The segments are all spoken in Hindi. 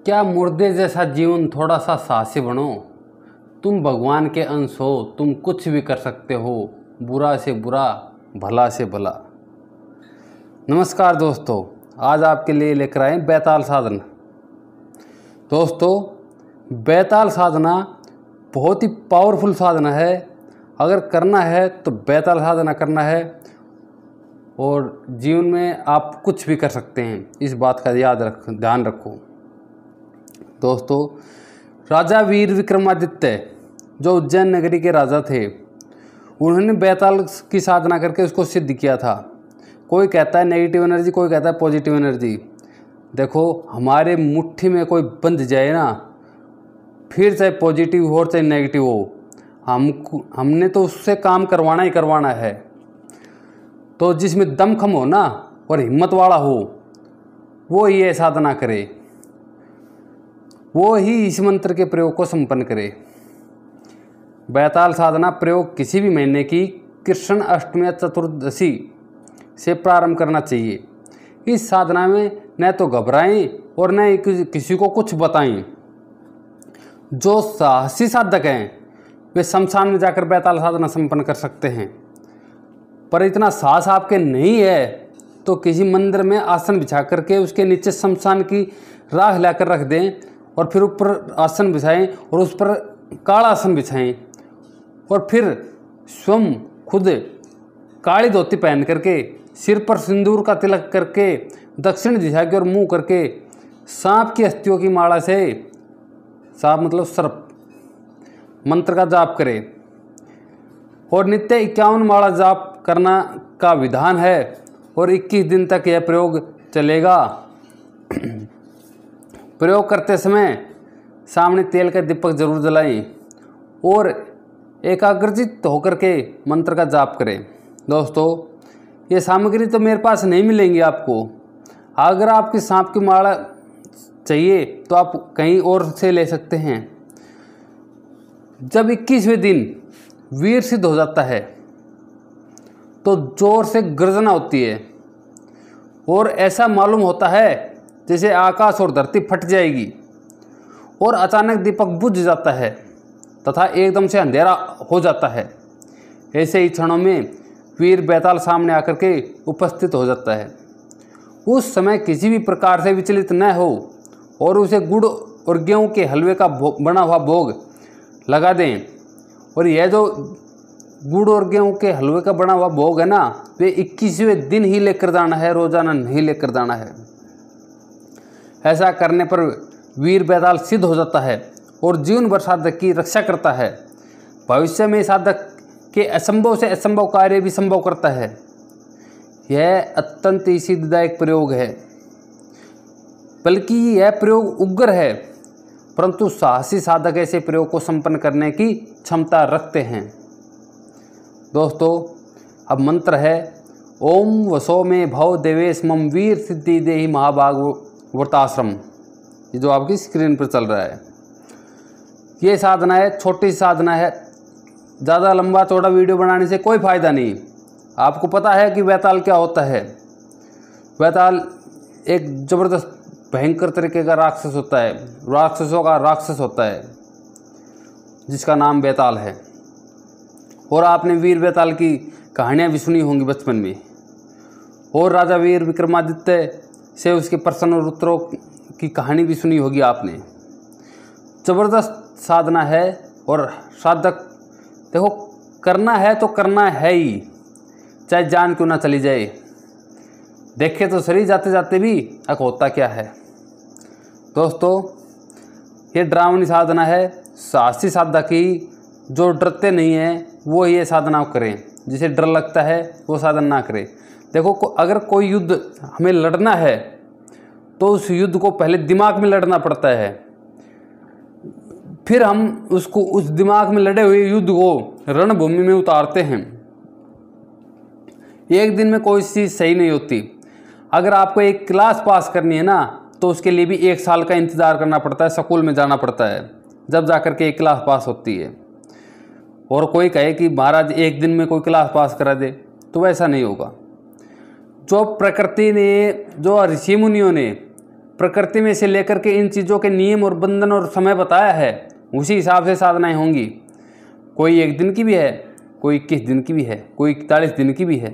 क्या मुर्दे जैसा जीवन थोड़ा सा साहसी बनो। तुम भगवान के अंश हो, तुम कुछ भी कर सकते हो, बुरा से बुरा, भला से भला। नमस्कार दोस्तों, आज आपके लिए लेकर आए बैताल साधना। दोस्तों, बैताल साधना बहुत ही पावरफुल साधना है। अगर करना है तो बैताल साधना करना है और जीवन में आप कुछ भी कर सकते हैं। इस बात का ध्यान रखो। दोस्तों, राजा वीर विक्रमादित्य जो उज्जैन नगरी के राजा थे, उन्होंने बैताल की साधना करके उसको सिद्ध किया था। कोई कहता है नेगेटिव एनर्जी, कोई कहता है पॉजिटिव एनर्जी। देखो, हमारे मुट्ठी में कोई बंध जाए ना, फिर चाहे पॉजिटिव हो चाहे नेगेटिव हो, हमने तो उससे काम करवाना ही करवाना है। तो जिसमें दमखम हो ना और हिम्मत वाला हो, वो ये साधना करे, वो ही इस मंत्र के प्रयोग को संपन्न करे। बैताल साधना प्रयोग किसी भी महीने की कृष्ण अष्टमी या चतुर्दशी से प्रारंभ करना चाहिए। इस साधना में न तो घबराएं और न किसी को कुछ बताएं। जो साहसी साधक हैं वे शमशान में जाकर बैताल साधना संपन्न कर सकते हैं, पर इतना साहस आपके नहीं है तो किसी मंदिर में आसन बिछा करके उसके नीचे शमशान की राख लाकर रख दें और फिर ऊपर आसन बिछाएं और उस पर काला आसन बिछाएं और फिर स्वयं खुद काली धोती पहन करके सिर पर सिंदूर का तिलक करके दक्षिण दिशा की ओर मुंह करके सांप की अस्थियों की माला से, सांप मतलब सर्प, मंत्र का जाप करें और नित्य 51 माला जाप करना का विधान है और 21 दिन तक यह प्रयोग चलेगा। प्रयोग करते समय सामने तेल का दीपक जरूर जलाएं और एकाग्रचित्त होकर के मंत्र का जाप करें। दोस्तों, ये सामग्री तो मेरे पास नहीं मिलेंगी आपको। अगर आपकी सांप की माला चाहिए तो आप कहीं और से ले सकते हैं। जब 21वें दिन वीर सिद्ध हो जाता है तो जोर से गर्जना होती है और ऐसा मालूम होता है जैसे आकाश और धरती फट जाएगी और अचानक दीपक बुझ जाता है तथा एकदम से अंधेरा हो जाता है। ऐसे ही क्षणों में वीर बैताल सामने आकर के उपस्थित हो जाता है। उस समय किसी भी प्रकार से विचलित न हो और उसे गुड़ और गेहूं के हलवे का बना हुआ भोग लगा दें। और यह जो गुड़ और गेहूं के हलवे का बना हुआ भोग है ना, वे 21वें दिन ही लेकर जाना है, रोजाना नहीं लेकर जाना है। ऐसा करने पर वीर बैताल सिद्ध हो जाता है और जीवन भर साधक की रक्षा करता है। भविष्य में साधक के असंभव से असंभव कार्य भी संभव करता है। यह अत्यंत ही सिद्धदायक प्रयोग है, बल्कि यह प्रयोग उग्र है, परंतु साहसी साधक ऐसे प्रयोग को संपन्न करने की क्षमता रखते हैं। दोस्तों, अब मंत्र है ओम वसो में भव देवेश मम वीर सिद्धि देहि महाभाग व्रताश्रम। ये जो आपकी स्क्रीन पर चल रहा है, ये साधना है, छोटी साधना है। ज़्यादा लंबा चौड़ा वीडियो बनाने से कोई फ़ायदा नहीं। आपको पता है कि बैताल क्या होता है। बैताल एक ज़बरदस्त भयंकर तरीके का राक्षस होता है, राक्षसों का राक्षस होता है, जिसका नाम बैताल है। और आपने वीर बैताल की कहानियाँ भी सुनी होंगी बचपन में, और राजा वीर विक्रमादित्य से उसके प्रश्न और उत्तरों की कहानी भी सुनी होगी आपने। ज़बरदस्त साधना है और साधक देखो, करना है तो करना है ही, चाहे जान क्यों ना चली जाए। देखे तो सही जाते जाते भी होता क्या है। दोस्तों, ये डरावनी साधना है। साहसी साधक की जो डरते नहीं हैं वो ये साधना करें, जिसे डर लगता है वो साधना ना करें। देखो, अगर कोई युद्ध हमें लड़ना है तो उस युद्ध को पहले दिमाग में लड़ना पड़ता है, फिर हम उसको उस दिमाग में लड़े हुए युद्ध को रणभूमि में उतारते हैं। एक दिन में कोई चीज़ सही नहीं होती। अगर आपको एक क्लास पास करनी है ना, तो उसके लिए भी 1 साल का इंतज़ार करना पड़ता है, स्कूल में जाना पड़ता है, जब जाकर के एक क्लास पास होती है। और कोई कहे कि महाराज एक दिन में कोई क्लास पास करा दे, तो वैसा नहीं होगा। जो प्रकृति ने, जो ऋषि मुनियों ने प्रकृति में से लेकर के इन चीज़ों के नियम और बंधन और समय बताया है, उसी हिसाब से साधनाएं होंगी। कोई 1 दिन की भी है, कोई 21 दिन की भी है, कोई 41 दिन की भी है।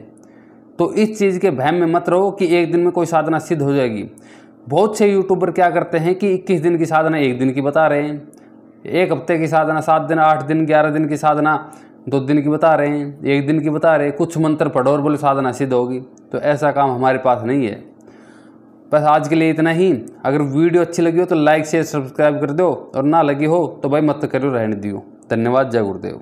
तो इस चीज़ के भ्रम में मत रहो कि 1 दिन में कोई साधना सिद्ध हो जाएगी। बहुत से यूट्यूबर क्या करते हैं कि 21 दिन की साधना 1 दिन की बता रहे हैं, 1 हफ्ते की साधना 7 दिन, 8 दिन, 11 दिन की साधना 2 दिन की बता रहे हैं, 1 दिन की बता रहे हैं, कुछ मंत्र पढ़ो और बोले साधना सिद्ध होगी। तो ऐसा काम हमारे पास नहीं है। बस आज के लिए इतना ही। अगर वीडियो अच्छी लगी हो तो लाइक शेयर सब्सक्राइब कर दो, और ना लगी हो तो भाई मत करो, रहने दियो। धन्यवाद। जय गुरुदेव।